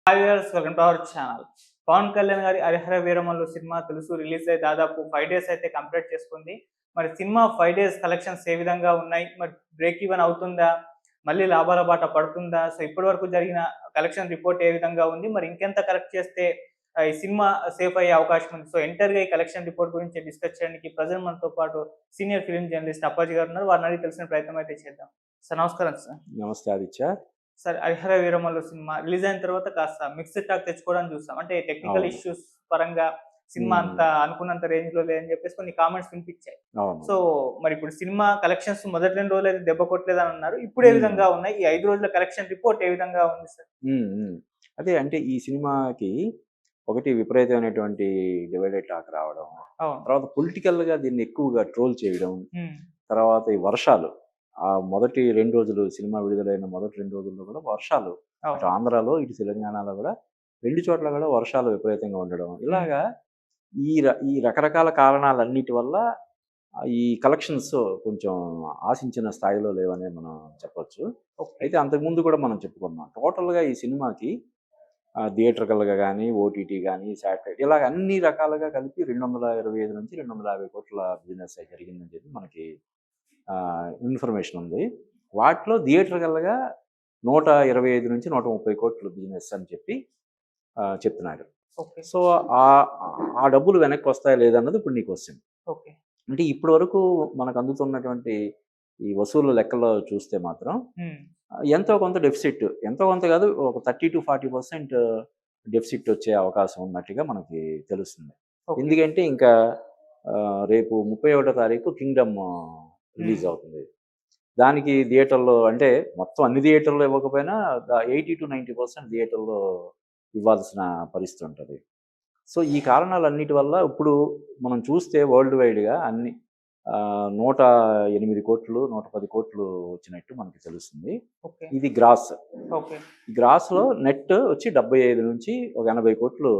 Hi viewers, welcome to our channel. Pavan Kalyan గారి 'Harihara Veeramallu' cinema తెలుసు release అయ్యి దాదాపు 5 డేస్ అయితే కంప్లీట్ చేసుకుంది. మరి సినిమా 5 డేస్ కలెక్షన్స్ ఏ విధంగా ఉన్నాయి? మరి బ్రేక్ ఈవెన్ అవుతుందా? మళ్ళీ లాభాల బాట పడుతుందా? సో ఇప్పటివరకు జరిగిన కలెక్షన్ రిపోర్ట్ ఏ విధంగా ఉంది? మరి ఇంకెంత కలెక్ట్ చేస్తే ఈ సినిమా సేఫ్ అయ్యే అవకాశం ఉంది? సో ఎంటర్‌గా ఈ కలెక్షన్ రిపోర్ట్ గురించి డిస్కస్ చేయడానికి ప్రెజెంట్ మనతో పాటు సీనియర్ ఫిల్మ్ జర్నలిస్ట్ అప్పాజీ గారు ఉన్నారు. వారిని అడిగి తెలిసిన ప్రయత్నం అయితే చేద్దాం. సార్ నమస్కారం సార్. నమస్తే Aditya. Sir 'Harihara Veeramallu' cinema release అయిన తర్వాత కాస్త మిక్స్డ్ టాక్ తెచ్చుకోవడం చూసాం. అంటే టెక్నికల్ అవును. ఇష్యూస్ పరంగా సినిమా అంత అనుకున్నంత రేంజ్‌లో లేదని చెప్పేసి కొన్ని కామెంట్స్ వినిపించాయి. అవును. సో మరి ఇప్పుడు సినిమా కలెక్షన్స్ మొదటి 2 రోజులైతే దెబ్బ కొట్టలేదని అన్నారు. ఇప్పుడు ఏ విధంగా ఉన్నాయి? ఈ 5 రోజుల కలెక్షన్ రిపోర్ట్ ఏ విధంగా ఉంది సార్? హ్మ్. హ్మ్. అదే అంటే ఈ సినిమాకి ఒకటి విపరీతమైనటువంటి డివైడెడ్ టాక్ రావడం. అవును. తర్వాత పొలిటికల్‌గా దీన్ని ఎక్కువగా ట్రోల్ చేయడం. హ్మ్. తర్వాత ఈ వర్షాలు. ఆ మొదటి 2 రోజులు సినిమా విడుదలైన మొదటి 2 రోజుల్లో కూడా వర్షాలు. అటు అవును. ఆంధ్రాలో, ఇటు తెలంగాణలో కూడా 2 చోట్ల కూడా వర్షాలు విపరీతంగా ఉండడం. హ్మ్. ఇలాగా ఈ రకరకాల కారణాలన్నిటి వల్ల ఈ కలెక్షన్స్ కొంచెం ఆశించిన స్థాయిలో లేవనే మనం చెప్పొచ్చు. ఓకే. అయితే అంతకుముందు కూడా మనం చెప్పుకున్నాం. టోటల్‌గా ఈ సినిమాకి థియేట్రికల్‌గా గాని, ఓటీటీ గాని, శాటిలైట్ ఇలాగ అన్ని రకాలుగా కలిపి 225-250 కోట్ల బిజినెస్ జరిగిందని చెప్పి మనకి ఇన్ఫర్మేషన్ ఉంది. వాటిలో థియేట్రికల్‌గా 125-130 కోట్ల బిజినెస్ అని చెప్పి చెప్తున్నారు. ఓకే. సో, ఆహ్, ఆ డబ్బులు వెనక్కొస్తాయా లేదన్నది ఇప్పుడు నీ క్వెషన్. ఓకే. అంటే ఇప్పటి వరకు మనకు అందుతున్నటువంటి ఈ వసూళ్ల లెక్కల్లో చూస్తే మాత్రం హ్మ్. ఎంతో కొంత డెఫిసిట్, ఎంతో కొంత కాదు, ఒక 30-40% డెఫిసిట్ వచ్చే అవకాశం ఉన్నట్టుగా మనకి తెలుస్తుంది. ఓకే. ఎందుకంటే ఇంకా రేపు 31 తారీఖు 'కింగ్డమ్' హ్మ్. రిలీజ్ అవుతుంది. దానికి థియేటర్‌లో అంటే మొత్తం అన్ని థియేటర్‌లో ఇవ్వకపోయినా 80-90% థియేటర్‌లో ఇవ్వాల్సిన పరిస్థితి ఉంటది. సో, ఈ కారణాలన్నిటి వల్ల ఇప్పుడు మనం చూస్తే వరల్డ్ వైడ్‌గా అన్ని 108,00,00,000, 110,00,00,000 వచ్చినట్టు మనకి తెలుస్తుంది. ఓకే. ఇది గ్రాస్. ఓకే. గ్రాస్‌లో నెట్ వచ్చి 75-80,00,00,000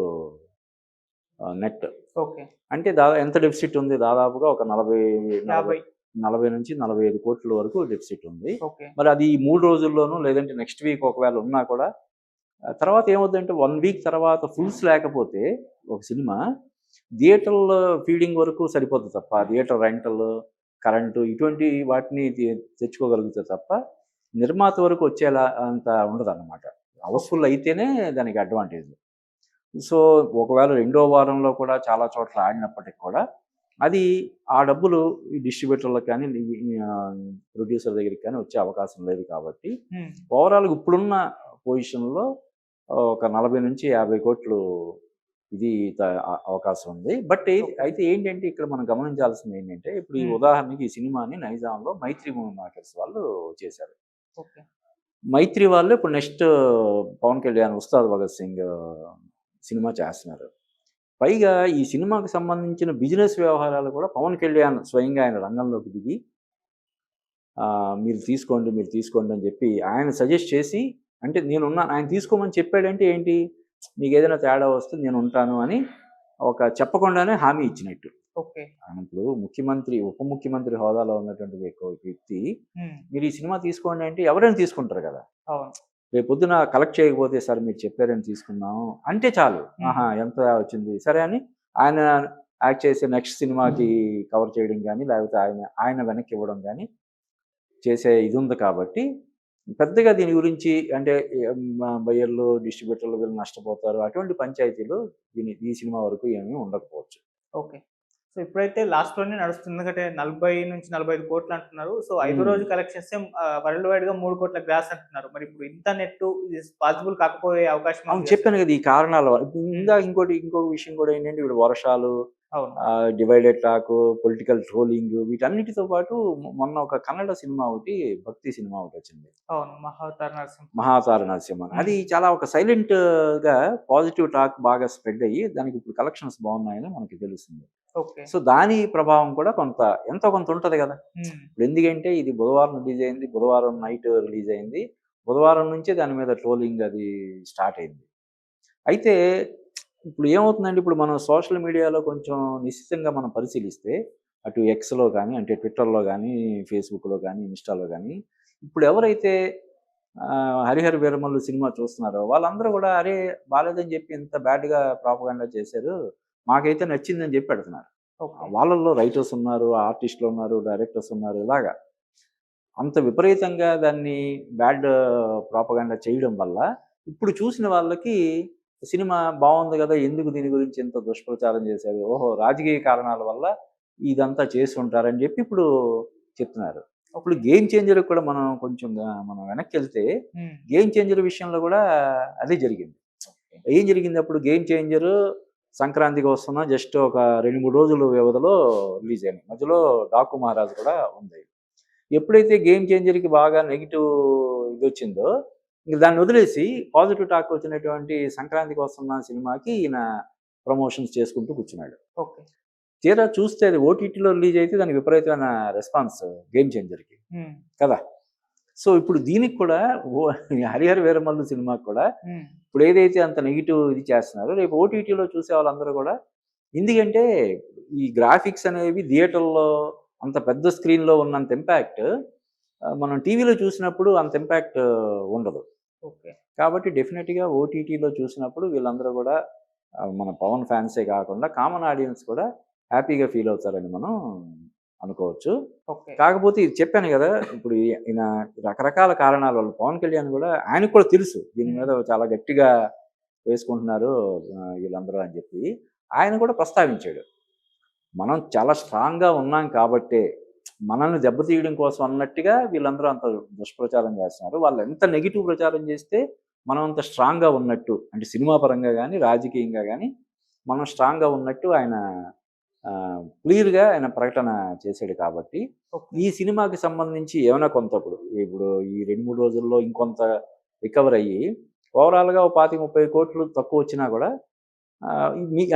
నెట్. ఓకే. అంటే ఎంత డెఫిసిట్ ఉంది? దాదాపుగా ఒక 50. 40-45,00,00,000 వరకు డెఫిసిట్ ఉంది. ఓకే. మరి అది ఈ 3 రోజుల్లోనూ లేదంటే నెక్స్ట్ వీక్ ఒకవేళ ఉన్నా కూడా తర్వాత ఏమవుద్దంటే 1 వీక్ తర్వాత ఫుల్స్ లేకపోతే ఒక సినిమా థియేటర్‌లో ఫీడింగ్ వరకు సరిపోద్ది తప్ప థియేటర్ రెంటల్, కరెంటు ఇటువంటి వాటిని తెచ్చుకోగలుగుతారు తప్ప నిర్మాత వరకు వచ్చేలా అంత ఉండదన్నమాట. ఓకే. హౌస్‌ఫుల్ అయితేనే దానికి అడ్వాంటేజ్. సో, ఒకవేళ రెండో వారంలో కూడా చాలా చోట్ల ఆడినప్పటికి కూడా అది ఆ డబ్బులు ఈ డిస్ట్రిబ్యూటర్‌లకు కానీ, ప్రొడ్యూసర్ దగ్గరికి కానీ వచ్చే అవకాశం లేదు కాబట్టి హ్మ్. ఓవరాల్‌గా ఇప్పుడున్న పొజిషన్‌లో ఒక 40-50 కోట్లు ఇది అవకాశం ఉంది. But okay. అయితే ఏంటంటే ఇక్కడ మనం గమనించాల్సింది ఏంటంటే, ఇప్పుడు ఈ హ్మ్. ఉదాహరణకి ఈ సినిమాని నైజాంలో మైత్రి మూవీ మేకర్స్ వాళ్ళు చేశారు. ఓకే. మైత్రి వాళ్ళు ఇప్పుడు నెక్స్ట్ పవన్ కళ్యాణ్ 'ఉస్తాద్ భగత్ సింగ్' సినిమా చేస్తున్నారు. పైగా ఈ సినిమాకి సంబంధించిన బిజినెస్ వ్యవహారాలు కూడా పవన్ కళ్యాణ్ స్వయంగా ఆయన రంగంలోకి దిగి మీరు తీసుకోండి అని చెప్పి ఆయన సజెస్ట్ చేసి, అంటే నేనున్నాను ఆయన తీసుకోమని చెప్పాడంటే ఏంటి? మీకేదైనా తేడా వస్తే నేనుంటాను అని చెప్పకుండానే హామీ ఇచ్చినట్టు. ఓకే. ఆయన ఇప్పుడు ముఖ్యమంత్రి, ఉప ముఖ్యమంత్రి హోదాలో ఉన్నటువంటి వ్యక్తి హ్మ్. మీరు ఈ సినిమా తీసుకోండి అంటే ఎవరైనా తీసుకుంటారు కదా! అవును. రేపొద్దున కలెక్ట్ చేయకపోతే సార్ మీరు చెప్పారని తీసుకున్నాము అంటే చాలు. హ్మ్. ఆహా! ఎంత వచ్చింది? సరే అని ఆయన యాక్ట్ చేసే నెక్స్ట్ సినిమాకి కవర్ చేయడం గాని, లేకపోతే ఆయన వెనక్కి ఇవ్వడం గాని చేసే ఇదుంది కాబట్టి, పెద్దగా దీని గురించి అంటే బయ్యర్లు, డిస్ట్రిబ్యూటర్లు వీళ్ళు నష్టపోతారు. అటువంటి పంచాయతీలు ఈ సినిమా వరకు ఏమీ ఉండకపోవచ్చు. ఓకే. సో, ఇప్పుడైతే లాస్ట్‌లోనే నడుస్తుంది. ఎందుకంటే 40-45 కోట్లు అంటున్నారు. సో, 5 హ్మ్. రోజు కలెక్షన్సే వరల్డ్ వైడ్‌గా 3 కోట్ల గ్రాస్ అంటున్నారు. మరి ఇప్పుడు ఇంత నెట్టు ఇది పాసిబుల్ కాకపోయే అవకాశమే అవును. ఉంది కదా సార్? చెప్పాను కదా! ఈ కారణాల వల్ల. ఇప్పుడు హ్మ్. ఇందాక ఇంకొక విషయం కూడా ఏంటంటే ఇప్పుడు వర్షాలు, అవును. డివైడెడ్ టాకు, పొలిటికల్ ట్రోలింగ్ వీటన్నిటితో పాటు మొన్న ఒక కన్నడ సినిమా ఒకటి, భక్తి సినిమా ఒకటొచ్చింది. అవును. 'మహావతార్ నరసింహ'. 'మహావతార నరసింహ' అని. అది హ్మ్. చాలా ఒక సైలెంట్‌గా పాజిటివ్ టాక్ బాగా స్ప్రెడ్ అయ్యి దానికి ఇప్పుడు కలెక్షన్స్ బాగున్నాయని మనకి తెలుస్తుంది. ఓకే. సో, దాని ప్రభావం కూడా ఎంతో కొంత ఉంటది గదా! హ్మ్. ఎందుకంటే ఇది బుధవారం రిలీజ్ అయింది. బుధవారం నైట్ రిలీజ్ అయింది. బుధవారం నుంచే దాని మీద ట్రోలింగ్ అది స్టార్ట్ అయింది. అయితే ఇప్పుడు ఏమవుతుందంటే ఇప్పుడు మనం సోషల్ మీడియాలో కొంచెం నిశితంగా మనం పరిశీలిస్తే అటు ఎక్స్‌లో గాని, అంటే ట్విట్టర్‌లో గాని, ఫేస్‌బుక్‌లో గాని, ఇన్‌స్టాలో గాని ఇప్పుడు ఎవరైతే హరిహర వీరమల్లు సినిమా చూస్తున్నారో వాళ్ళందరూ కూడా అరే బాలేదని చెప్పి ఇంత బ్యాడ్గా ప్రాపగాండా చేశారు, మాకైతే నచ్చిందని చెప్పి పెడుతున్నారు. ఓకే. వాళ్ళల్లో రైటర్స్ ఉన్నారు, ఆర్టిస్టులు ఉన్నారు, డైరెక్టర్స్ ఉన్నారు, ఇలాగా అంత విపరీతంగా దాన్ని బ్యాడ్ ప్రాపగాండా చేయడం వల్ల ఇప్పుడు చూసిన వాళ్ళకి సినిమా బాగుంది కదా, ఎందుకు దీని గురించి ఇంత దుష్ప్రచారం చేశారు, ఓహో రాజకీయ కారణాల వల్ల ఇదంతా చేసి ఉంటారని చెప్పి ఇప్పుడు చెప్తున్నారు. ఇప్పుడు గేమ్ చేంజర్ కూడా మనం కొంచెం మనం వెనక్కి వెళ్తే గేమ్ చేంజర్ విషయంలో కూడా అదే జరిగింది. ఏం జరిగింది అప్పుడు? గేమ్ చేంజర్ సంక్రాంతికి వస్తున్నా జస్ట్ ఒక 2-3 రోజుల వ్యవధిలో రిలీజ్ అయింది. మధ్యలో డాకు మహారాజ్ కూడా ఉంది. ఎప్పుడైతే గేమ్ చేంజర్కి బాగా నెగిటివ్ ఇది వచ్చిందో ఇంక దాన్ని వదిలేసి పాజిటివ్ టాక్ వచ్చినటువంటి సంక్రాంతికి వస్తున్న సినిమాకి ఈయన ప్రమోషన్స్ చేసుకుంటూ కూర్చున్నాడు. ఓకే. తీరా చూస్తే అది ఓటీటీలో రిలీజ్ అయితే దానికి విపరీతమైన రెస్పాన్స్ గేమ్ చేంజర్కి కదా. సో ఇప్పుడు దీనికి కూడా హరిహర వీరమల్లు సినిమాకి కూడా ఇప్పుడు ఏదైతే అంత నెగిటివ్ ఇది చేస్తున్నారో రేపు ఓటీటీలో చూసే వాళ్ళందరూ కూడా, ఎందుకంటే ఈ గ్రాఫిక్స్ అనేవి థియేటర్లో అంత పెద్ద స్క్రీన్లో ఉన్నంత ఇంపాక్ట్ మనం టీవీలో చూసినప్పుడు అంత ఇంపాక్ట్ ఉండదు. ఓకే. కాబట్టి డెఫినెట్గా ఓటీటీలో చూసినప్పుడు వీళ్ళందరూ కూడా మన పవన్ ఫ్యాన్సే కాకుండా కామన్ ఆడియన్స్ కూడా హ్యాపీగా ఫీల్ అవుతారని మనం అనుకోవచ్చు. కాకపోతే ఇది చెప్పాను కదా, ఇప్పుడు ఈయన రకరకాల కారణాల వల్ల పవన్ కళ్యాణ్ కూడా ఆయనకు కూడా తెలుసు దీని మీద చాలా గట్టిగా వేసుకుంటున్నారు వీళ్ళందరూ అని చెప్పి ఆయన కూడా ప్రస్తావించాడు. మనం చాలా స్ట్రాంగ్గా ఉన్నాం కాబట్టే మనల్ని దెబ్బతీయడం కోసం అన్నట్టుగా వీళ్ళందరూ అంత దుష్ప్రచారం చేస్తున్నారు. వాళ్ళు ఎంత నెగిటివ్ ప్రచారం చేస్తే మనం అంత స్ట్రాంగ్గా ఉన్నట్టు, అంటే సినిమా పరంగా కానీ రాజకీయంగా కానీ మనం స్ట్రాంగ్గా ఉన్నట్టు ఆయన క్లియర్గా ఆయన ప్రకటన చేశాడు. కాబట్టి ఈ సినిమాకి సంబంధించి ఏమైనా కొంత ఇప్పుడు ఈ 2-3 రోజుల్లో ఇంకొంత రికవర్ అయ్యి ఓవరాల్గా 25-30 కోట్లు తక్కువ వచ్చినా కూడా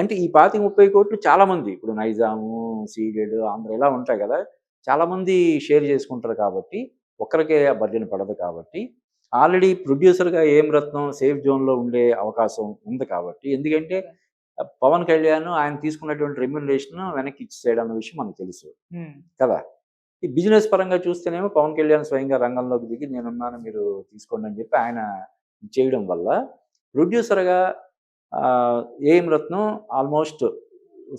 అంటే ఈ 25-30 కోట్లు చాలామంది ఇప్పుడు నైజాము, సీడెడ్, ఆంధ్ర ఇలా ఉంటాయి కదా, చాలామంది షేర్ చేసుకుంటారు. కాబట్టి ఒక్కరికే బర్డెన్ పడదు. కాబట్టి ఆల్రెడీ ప్రొడ్యూసర్గా ఏం రత్నం సేఫ్ జోన్లో ఉండే అవకాశం ఉంది. కాబట్టి ఎందుకంటే పవన్ కళ్యాణ్ ఆయన తీసుకున్నటువంటి రెమ్యునరేషన్ వెనక్కి ఇచ్చేయడం అన్న విషయం మనకు తెలుసు కదా. ఈ బిజినెస్ పరంగా చూస్తేనేమో పవన్ కళ్యాణ్ స్వయంగా రంగంలోకి దిగి నేనున్నాను మీరు తీసుకోండి అని చెప్పి ఆయన చేయడం వల్ల ప్రొడ్యూసర్గా ఏం రత్నం ఆల్మోస్ట్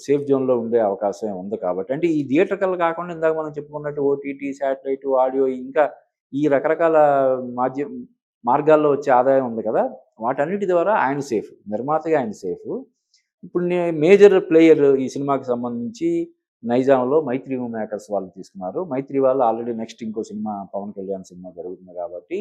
సేఫ్ జోన్లో ఉండే అవకాశం ఉంది. కాబట్టి అంటే ఈ థియేటర్కల్ కాకుండా ఇందాక మనం చెప్పుకున్నట్టు ఓటీటీ, శాటిలైట్, ఆడియో ఇంకా ఈ రకరకాల మార్గాల్లో వచ్చే ఆదాయం ఉంది కదా, వాటన్నిటి ద్వారా ఆయన సేఫ్, నిర్మాతగా ఆయన సేఫ్. ఇప్పుడు మేజర్ ప్లేయర్ ఈ సినిమాకి సంబంధించి నైజాంలో మైత్రి మేకర్స్ వాళ్ళు తీసుకున్నారు. మైత్రి వాళ్ళు ఆల్రెడీ నెక్స్ట్ ఇంకో సినిమా పవన్ కళ్యాణ్ సినిమా జరుగుతుంది కాబట్టి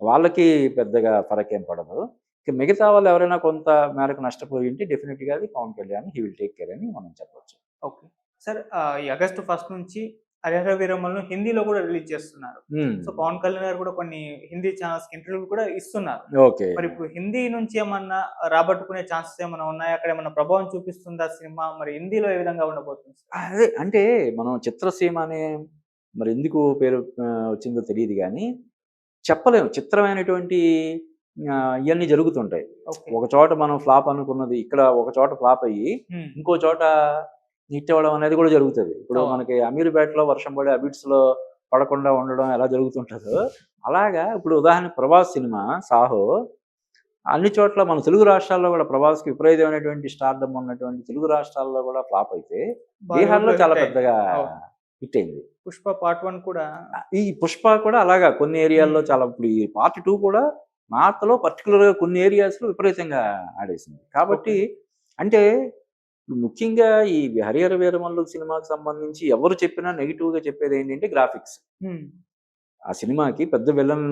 వాళ్ళకి పెద్దగా ఫరక్ ఏం పడదు. ఇక మిగతా వాళ్ళు ఎవరైనా కొంత మేరకు నష్టపోయి ఉంటే డెఫినెట్గా అది Pavan Kalyan he will take care అని మనం చెప్పవచ్చు. ఓకే సార్, ఈ ఆగస్టు 1 నుంచి హరిహర వీరమల్లు హిందీలో కూడా రిలీజ్ చేస్తున్నారు. సో పవన్ కళ్యాణ్ గారు కూడా కొన్ని హిందీ ఛానల్స్ ఇంటర్వ్యూలు కూడా ఇస్తున్నారు. ఓకే. మరి ఇప్పుడు హిందీ నుంచి ఏమన్నా రాబట్టుకునే ఛాన్సెస్ ఏమైనా ఉన్నాయా? అక్కడ ఏమన్నా ప్రభావం చూపిస్తుందా సినిమా? మరి హిందీలో ఏ విధంగా ఉండబోతుంది? అదే అంటే మనం చిత్రసీమ అనే మరి ఎందుకు పేరు వచ్చిందో తెలియదు కానీ చెప్పలేము. చిత్రమైనటువంటి ఇవన్నీ జరుగుతుంటాయి. ఒక చోట మనం ఫ్లాప్ అనుకున్నది ఇక్కడ ఒక చోట ఫ్లాప్ అయ్యి ఇంకో చోట హిట్ అవ్వడం అనేది కూడా జరుగుతుంది. ఇప్పుడు మనకి అమీర్పేటలో వర్షం పడి అబిడ్స్లో పడకుండా ఉండడం ఎలా జరుగుతుంటుందో అలాగా ఇప్పుడు ఉదాహరణ ప్రభాస్ సినిమా సాహో అన్ని చోట్ల మన తెలుగు రాష్ట్రాల్లో కూడా ప్రభాస్కి విపరీతమైనటువంటి స్టార్డమ్ ఉన్నటువంటి తెలుగు రాష్ట్రాల్లో కూడా ఫ్లాప్ అయితే బీహార్లో చాలా పెద్దగా హిట్ అయింది. పుష్ప పార్ట్ 1 కూడా, ఈ పుష్ప కూడా అలాగా కొన్ని ఏరియాల్లో చాలా, ఇప్పుడు ఈ పార్ట్ 2 కూడా నార్త్లో పర్టికులర్గా కొన్ని ఏరియాస్లో విపరీతంగా ఆడేసింది. కాబట్టి అంటే ముఖ్యంగా ఈ హరిహర వీరమల్లు సినిమాకి సంబంధించి ఎవరు చెప్పినా నెగిటివ్గా చెప్పేది ఏంటంటే గ్రాఫిక్స్. ఆ సినిమాకి పెద్ద విలన్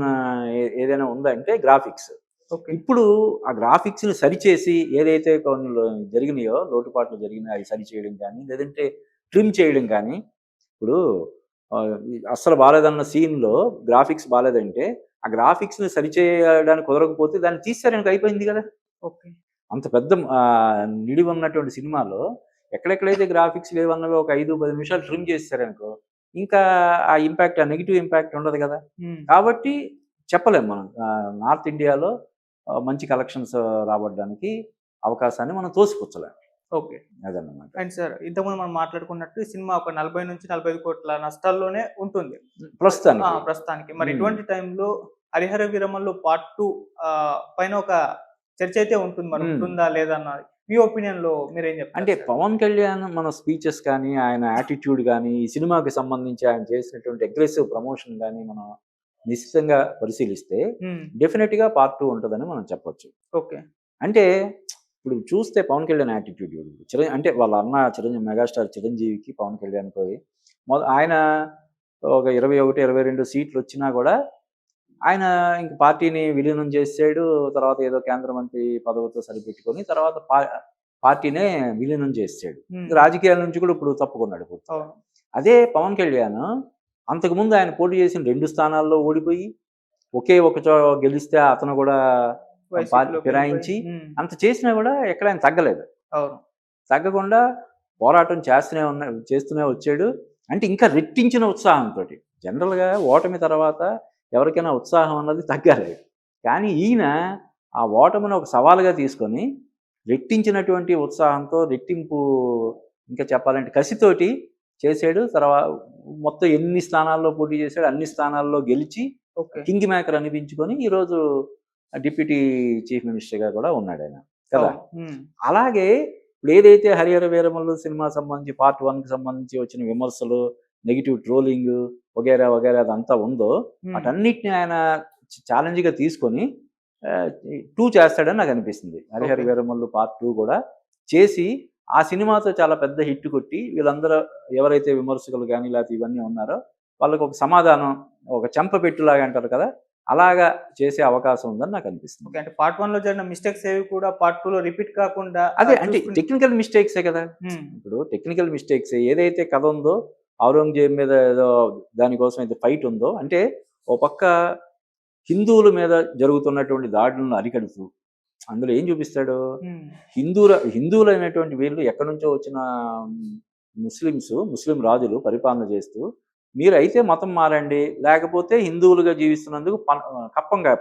ఏదైనా ఉందంటే గ్రాఫిక్స్. ఇప్పుడు ఆ గ్రాఫిక్స్ని సరిచేసి ఏదైతే కొన్ని జరిగినాయో లోటుపాట్లు జరిగినాయో అవి సరిచేయడం కానీ లేదంటే ట్రిమ్ చేయడం కానీ, ఇప్పుడు అస్సలు బాగాలేదన్న సీన్లో గ్రాఫిక్స్ బాగాలేదంటే ఆ గ్రాఫిక్స్ని సరిచేయడానికి కుదరకపోతే దాన్ని తీసేయడానికి అయిపోయింది కదా. ఓకే. అంత పెద్ద నిడివి ఉన్నటువంటి సినిమాలో ఎక్కడెక్కడైతే గ్రాఫిక్స్ లేవన్నవి ఒక 5-10 నిమిషాలు ట్రిమ్ చేశారనుకో ఇంకా ఆ ఇంపాక్ట్, ఆ నెగిటివ్ ఇంపాక్ట్ ఉండదు కదా. కాబట్టి చెప్పలేము మనం నార్త్ ఇండియాలో మంచి కలెక్షన్స్ రాబడడానికి అవకాశాన్ని మనం తోసిపుచ్చలేము. ఓకే, అదన్నమాట. అండ్ సార్ ఇంతకుముందు మనం మాట్లాడుకున్నట్టు సినిమా ఒక 40 నుంచి 45 కోట్ల నష్టాల్లోనే ఉంటుంది ప్రస్తుతానికి. మరి ఇటువంటి టైంలో హరిహర వీరమల్లు పార్ట్ 2 పైన ఒక చర్చ అయితే ఉంటుంది మరి ఉంటుందా లేదా అన్నది మీ ఒపీనియన్ లో మీరేం చెప్తారు అంటే సార్? పవన్ కళ్యాణ్ మన స్పీచెస్ కానీ ఆయన యాటిట్యూడ్ కానీ ఈ సినిమాకి సంబంధించి ఆయన చేసినటువంటి అగ్రెసివ్ ప్రమోషన్ కానీ మనం నిశ్చితంగా పరిశీలిస్తే డెఫినెట్గా పార్ట్ 2 ఉంటుందని మనం చెప్పొచ్చు. ఓకే. అంటే ఇప్పుడు చూస్తే పవన్ కళ్యాణ్ యాటిట్యూడ్ అంటే వాళ్ళ అన్న చిరంజీవి మెగాస్టార్ చిరంజీవికి పవన్ కళ్యాణ్కి ఆయన ఒక 21, 22 సీట్లు వచ్చినా కూడా ఆయన ఇంక పార్టీని విలీనం చేసాడు. తర్వాత ఏదో కేంద్ర మంత్రి పదవితో సరిపెట్టుకొని తర్వాత పార్టీనే విలీనం చేసాడు. రాజకీయాల నుంచి కూడా ఇప్పుడు తప్పుకున్నాడు. అదే పవన్ కళ్యాణ్ అంతకుముందు ఆయన పోటీ చేసిన 2 స్థానాల్లో ఓడిపోయి ఒకే ఒక గెలిస్తే అతను కూడా ఫిరాయించి అంత చేసినా కూడా ఎక్కడ ఆయన తగ్గలేదు. తగ్గకుండా పోరాటం చేస్తూనే వచ్చాడు. అంటే ఇంకా రెట్టించిన ఉత్సాహంతో. జనరల్గా ఓటమి తర్వాత ఎవరికైనా ఉత్సాహం అన్నది తగ్గాలి. కానీ ఈయన ఆ ఓటమిని ఒక సవాలుగా తీసుకొని రెట్టించినటువంటి ఉత్సాహంతో రెట్టింపు ఇంకా చెప్పాలంటే కసితోటి చేసాడు. తర్వాత మొత్తం ఎన్ని స్థానాల్లో పోటీ చేశాడు అన్ని స్థానాల్లో గెలిచి కింగ్ మేకర్ అనిపించుకొని ఈరోజు డిప్యూటీ చీఫ్ మినిస్టర్గా కూడా ఉన్నాడు ఆయన కదా. అలాగే ఇప్పుడు ఏదైతే హరిహర వీరమల్లు సినిమా సంబంధించి పార్ట్ 1కి సంబంధించి వచ్చిన విమర్శలు, నెగిటివ్ ట్రోలింగ్ వగేరా వగేరా అదంతా ఉందో వాటన్నిటిని ఆయన ఛాలెంజ్గా తీసుకొని 2 చేస్తాడని నాకు అనిపిస్తుంది. హరిహర వీరమల్లు పార్ట్ 2 కూడా చేసి ఆ సినిమాతో చాలా పెద్ద హిట్ కొట్టి వీళ్ళందరూ ఎవరైతే విమర్శకులు కానీ లేకపోతే ఇవన్నీ ఉన్నారో వాళ్ళకు ఒక సమాధానం, ఒక చెంపపెట్టులాగా అంటారు కదా, అలాగా చేసే అవకాశం ఉందని నాకు అనిపిస్తుంది. అంటే పార్ట్ 1లో జరిగిన మిస్టేక్స్ ఏవి కూడా పార్ట్ 2లో రిపీట్ కాకుండా అదే అంటే టెక్నికల్ మిస్టేక్సే కదా. ఇప్పుడు టెక్నికల్ మిస్టేక్స్ ఏదైతే కథ ఉందో ఔరంగజేబు మీద ఏదో దానికోసం అయితే ఫైట్ ఉందో, అంటే ఓ పక్క హిందువుల మీద జరుగుతున్నటువంటి దాడులను అరికడుతూ అందులో ఏం చూపిస్తాడు, హిందువులు అయినటువంటి వీళ్ళు ఎక్కడి నుంచో వచ్చిన ముస్లిం రాజులు పరిపాలన చేస్తూ మీరు అయితే మతం మారండి, లేకపోతే హిందువులుగా జీవిస్తున్నందుకు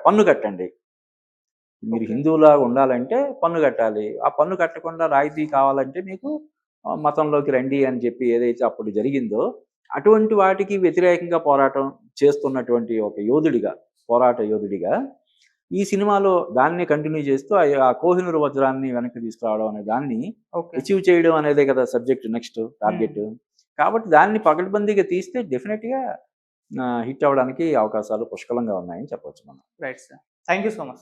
పన్ను కట్టండి. మీరు హిందువులాగా ఉండాలంటే పన్ను కట్టాలి. ఆ పన్ను కట్టకుండా రాయితీ కావాలంటే మీకు మతంలోకి రండి అని చెప్పి ఏదైతే అప్పుడు జరిగిందో అటువంటి వాటికి వ్యతిరేకంగా పోరాటం చేస్తున్నటువంటి ఒక పోరాట యోధుడిగా ఈ సినిమాలో దాన్నే కంటిన్యూ చేస్తూ ఆ కోహినూర్ వజ్రాన్ని వెనక్కి తీసుకురావడం అనే దాన్ని అచీవ్ చేయడం అనేదే కదా సబ్జెక్ట్, నెక్స్ట్ టార్గెట్. కాబట్టి దాన్ని పకడ్బందీగా తీస్తే డెఫినెట్గా హిట్ అవ్వడానికి అవకాశాలు పుష్కలంగా ఉన్నాయని చెప్పవచ్చు మనం. Right sir, thank you so much.